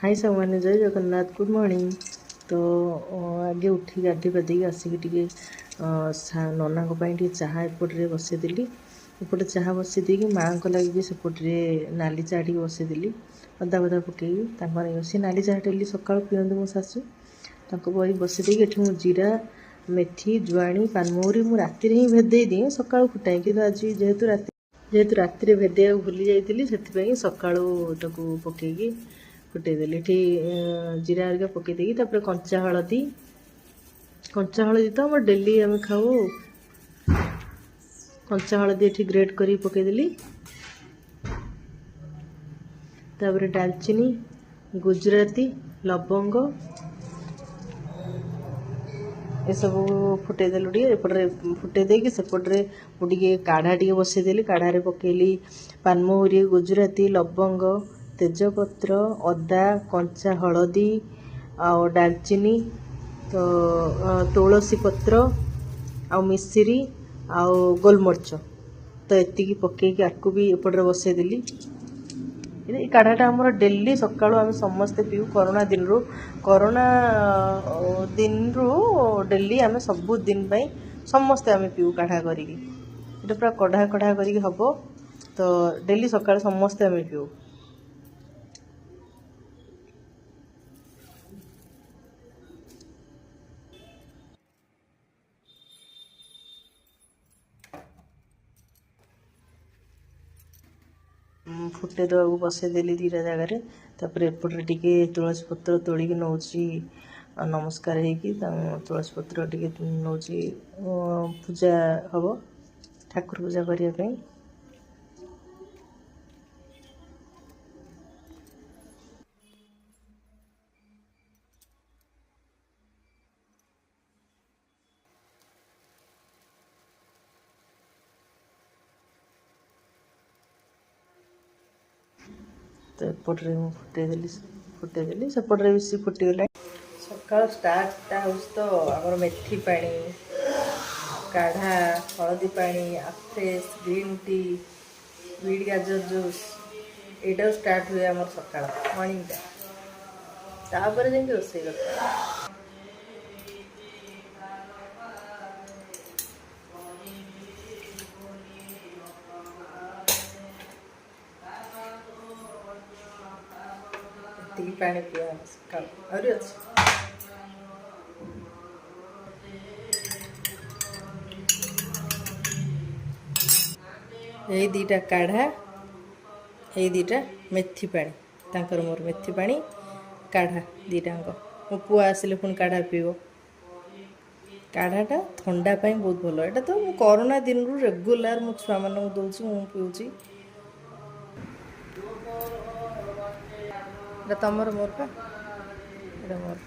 High सामान जय Jagannath good morning. तो आगे उठी गाधी पाधिक आसिक टे नना चाहा एपटे बसईदी। एपटे चाहा बसईदी माँ को लगे सेपटे नाली चाह टे बसईदी अदा बदा पकई सी नाली चाह डेली सका पिंतु मो शाशु बही बसईदी ये जीरा मेथी जुआणी पानमहुरी मुझे राति ही भेदे दिए सका फुटाए कि आज जेहेतु राति भेदे भूली जाइली से सका पकईकी फुटेदेली ये जीरा हरिका पकईदेगी कंचा हलदी तो आम डेली आम खाऊ कंचा हलदी ये ग्रेट कर पकईदेली डालचीनी गुजराती लवंग ये सब फुटेदेलु एपटे फुटेदे सेपटे मुझे काढ़ा टे बसईदेली काढ़े पकईली पानमहुरी गुजराती लवंग तेजपत्र अदा कंचा हलदी आउ डालचीनी तो तुलसी पत्र आउ मिश्री आउ गोलमरीच तो ये पकईकी आपको भी एपटे बसईदेली। ये काढ़ाटा आमर डेली सका आम समस्ते पीऊ कोरोना दिन डेली आम सबु दिन समस्ते आम पीऊ काढ़ा करी पूरा कढ़ा कढ़ा करी हम तो डेली सका समस्ते आम पीऊ। फुटे देवा बसईदेली दीटा जगार एपटे टे तुलसी पत्र तोड़िकी नौ नमस्कार होगी तुलसी पत्र टे नौ पूजा हम ठाकुर पूजा करने तो एपटे फुटेदेली सेपटे बेसी फुटीगला सका स्टार्टा हो तो आम मेथी पानी काढ़ा हलदी पानी आफ्रेश ग्रीन टी बीट गाजर जूस यहाँ स्टार्ट हुए आम सका मॉर्निंग तापर जा रोसे करता पानी पिया सका यही दीटा काढ़ा यही दीटा मेथी पानी तांकर मोर मेथी पानी काढ़ा दीटाक मो पुआ आसिले पुणी काढ़ा पीब काढ़ाटा थंडा बहुत भल यहाँ तो मु कोरोना दिन रेगुलार मो छुआ मान दूसरी मु पीऊँगी तमर मोर का मोर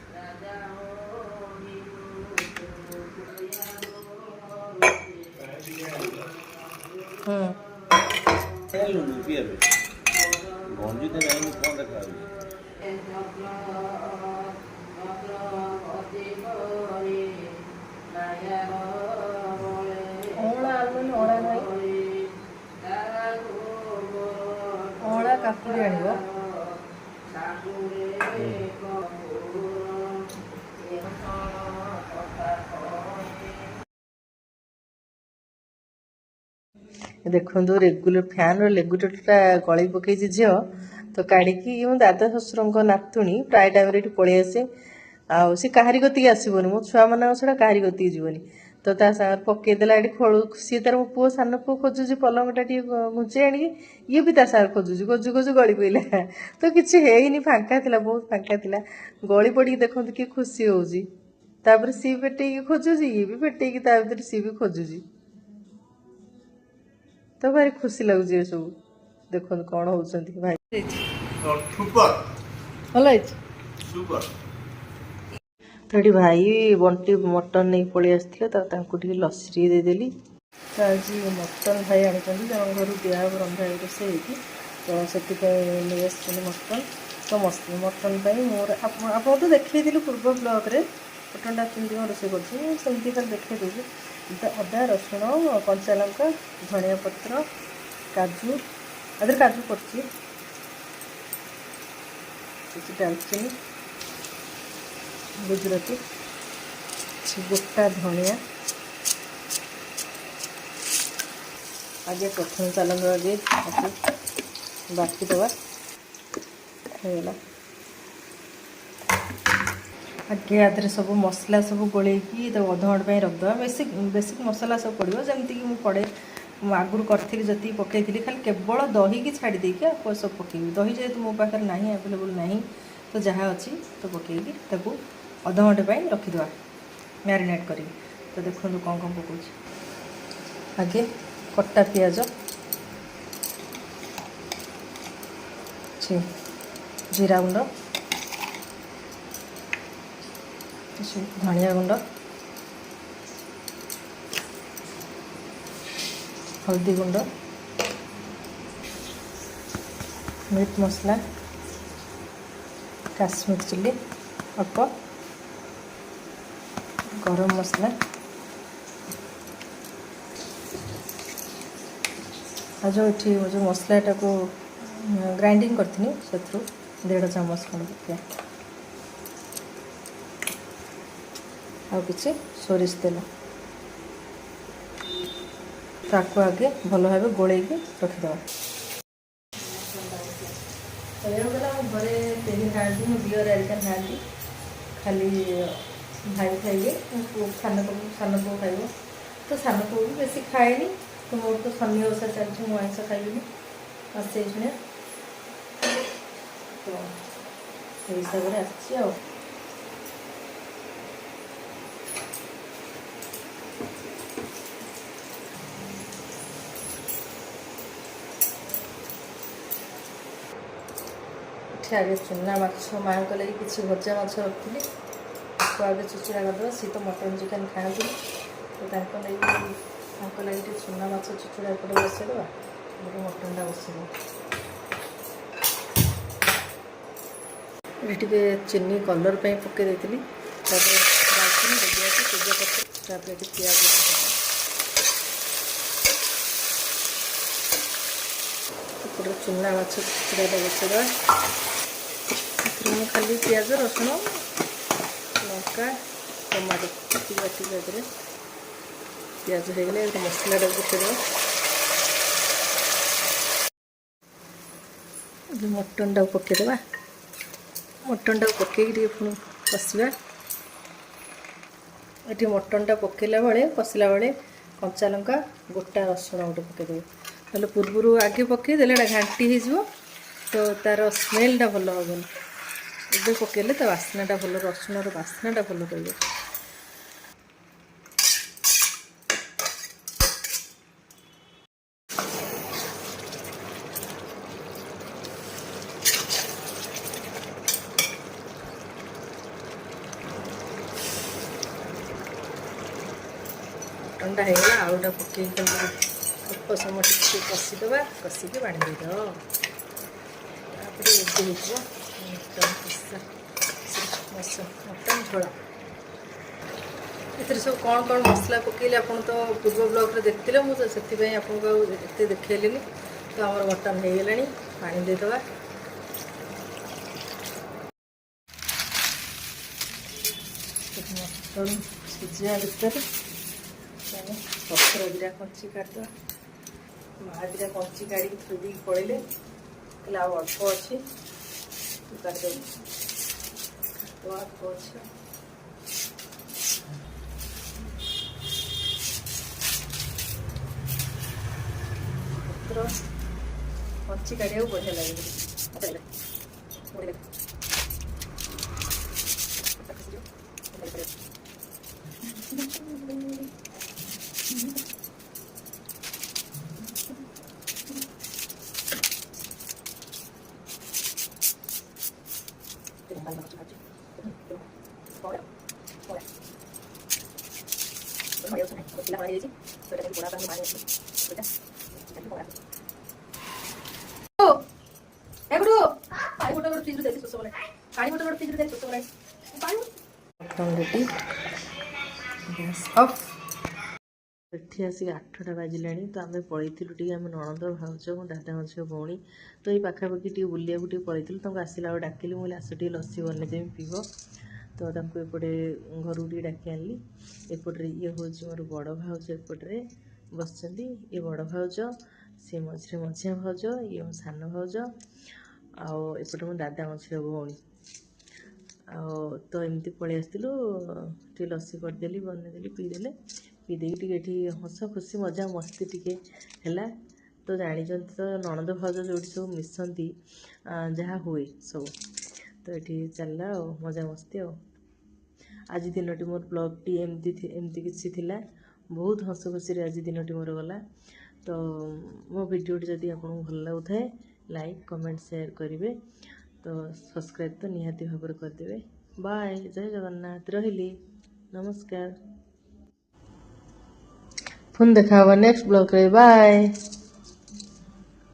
अँला काकुड़ी आनिब देखो रेगुलर फैन रेगुलेटरटा गली पकई झील तो काढ़ी मो दादा शशुर नातुणी प्राय टाइम पलि आसे सी कहारी गति आसबनी मो छुआ मान छड़ा कहारी गति जीवनी तो पकईदेला ये खोलू सी तार मो पुओ सान पुओ खोजुची पलंगटा टे घुंचे आनी ये भी ता सागर खोजुची खोजु खोजु गली पड़ा तो किसी है फांका थी बहुत फांका थी गली पड़ी देखो कि खुशी होपर सी पेटे खोजुची ये भी पेटे सी भी खोजुची तो भारी खुशी लगुच ये सब देखो कौन होती भाई भल तो ये भाई बंटी मटन नहीं पलि आसते तो लस्सी देदेली तो आज मटन भाई आनी घर दिया रंधा रोसे तो से नहीं मटन तो मटन मोर आप तो देखी पूर्व ब्लॉग में मटनटा केमती रोसे करमती खाली देखा दूसरी अदा रसुण कंचा लंका धनिया पत्र काजू आदि काजू पड़ती କିଛି ଡାଲଚିନି, ଗୁଜୁରାତି, କିଛି ଗୋଟା ଧନିଆ। आगे प्रथम चलते आगे बाटिदवा होगा आगे आदि सब मसला सब गोलैकी अध घंटे रखिदे बेसिक बेसिक मसला सब पड़ो जमीक मुझे पड़े आगुरी करी जी पकई खाली केवल दही की छाड़ी देकी सब पकईबी दही जेहतु मो पाखे ना आवेलेबल ना तो जहाँ अच्छी तो पकईकी अध घंटे रखिदे मैरिनेट करी। तो देखो कौन कौन पकाउछ आगे कटा पियाज, जीरा गुंड, धनिया गुंड, हल्दी गुंड, मीट मसला, काश्मीर चिल्ली अल्प, गरम मसला आ जो ये मसलाटा को ग्राइंडिंग करती से 1.5 चामच खंड पका आ कि सोरिष तेल ताको आगे भल भाव गोलैकी रखिदे। गला घरे केही खाती मो दियर आरिका खाती खाली भाई खाइए सान पु खाइब तो सान पु भी बेसी खाएनी तो मोर तो शनि ओषा चलती मुझे आइस खाइबी आसे शुणे तो हिसाब से आसी आगे चुना माछ माँ को लगे किसी भजा माछ रखी आगे चुचुड़ा करदे सी तो मटन चिकेन खाती तो लगे चुना माछ चुचुड़ा एपटे बसईदे मटनटा बसब ये चीनी कलर पे पकई देती दालचीनी गुजराती तेजपत्र प्याज एपटे चुना माछ चुचुड़ा बसईदे खाली प्याज रसुण लंका टमाटो बाटी बाटी प्याज हो गले मसला पकईदेव मटन टाक पकईदेवा मटन टाक पकईकि पुणी कषा ये मटन टा पकईला बेले कषिला बेले कंचा लंका गोटा रसुण गोटे पकईदेवे ना पूर्वर आगे पकईदेले घाटी हो तो तार स्मेलटा भल हेनी ଏବେ ପକେଇଲେ ତା ବାସ୍ନାଟା ଭଲ ରସୁଣର ବାସ୍ନାଟା ଭଲ ରହିବ। ମଟନଟା ହେଇଗଲା ଆଳୁଟା ପକେଇକି ଅଳ୍ପ ସମୟ ଟିକେ କଷିଦେବା କଷିକି ପାଣି ଦେଇଦେବ ତାପରେ ଏବେ ହେଇଯିବ मटन झोल ए सब कौन कौन मसला पकईले आप तो पूर्व ब्लॉग देखते मुझे से आपको देखली तो आम मटन हो गला पानी देदेवा मटन सिझा भितर पत्र दिटा कंची काटद माँ दिटा कंची काढ़ी थोड़ी पड़े अल्प अच्छी कंची काढ़ा बढ़िया लगे ଏଠି ଆସିକି 8ଟା ବାଜିଲାଣି। ତ ଆମେ ପଳେଇଥିଲୁ ଟିକେ, ଆମେ ନଣନ୍ଦ ଭାଉଜ ମୋ ଦାଦାଙ୍କ ଝିଅ ଭଉଣୀ ତ ଏଇ ପାଖାପାଖି ଟିକେ ବୁଲିବାକୁ ଟିକେ ପଳେଇଥିଲୁ। ତାଙ୍କୁ ଆସିଲା ଆଉ ଡାକିଲି, ମୁଁ କହିଲି ଆସ ଟିକେ ଲସି ବନେଇଦେବି ପିଇବ। ତ ତାଙ୍କୁ ଏପଟେ ଘରକୁ ଟିକେ ଡାକି ଆଣିଲି। ଏପଟରେ ଇଏ ହେଉଛି ମୋର ବଡ଼ ଭାଉଜ, ଏପଟରେ ବସିଛନ୍ତି। ଇଏ ବଡ଼ ଭାଉଜ, ସିଏ ମଝିରେ ମଝିଆ ଭାଉଜ, ଇଏ ମୋ ସାନ ଭାଉଜ, ଆଉ ଏପଟେ ମୋ ଦାଦାଙ୍କ ଝିଅ ଭଉଣୀ। ଆଉ ତ ଏମିତି ପଳେଇ ଆସିଥିଲୁ, ଟିକେ ଲସି କରିଦେଲି, ବନେଇଦେଲି, ପିଇଦେଲେ। ପିଇ ଦେଇକି ଟିକେ ଏଠି ହସ ଖୁସି ମଜା ମସ୍ତି ଟିକେ ହେଲା। ତ ଜାଣିଛନ୍ତି ତ ନଣନ୍ଦ ଭାଉଜ ଯେଉଁଠି ସବୁ ମିଶନ୍ତି ଯାହା ହୁଏ ସବୁ, ତ ଏଠି ଚାଲିଲା ଆଉ ମଜାମସ୍ତି ଆଉ। ଆଜି ଦିନଟି ମୋର ବ୍ଲଗ୍ଟି ଏମିତି କିଛି ଥିଲା। ବହୁତ ହସ ଖୁସିରେ ଆଜି ଦିନଟି ମୋର ଗଲା। ତ ମୋ ଭିଡ଼ିଓଟି ଯଦି ଆପଣଙ୍କୁ ଭଲ ଲାଗୁଥାଏ, ଲାଇକ୍ କମେଣ୍ଟ ସେୟାର କରିବେ। ତ ସବସ୍କ୍ରାଇବ୍ ତ ନିହାତି ଭାବରେ କରିଦେବେ। ବାଏ, ଜୟ ଜଗନ୍ନାଥ, ରହିଲି, ନମସ୍କାର। ପୁଣି ଦେଖା ହବ ନେକ୍ସଟ ବ୍ଲଗ୍ରେ, ବାଏ।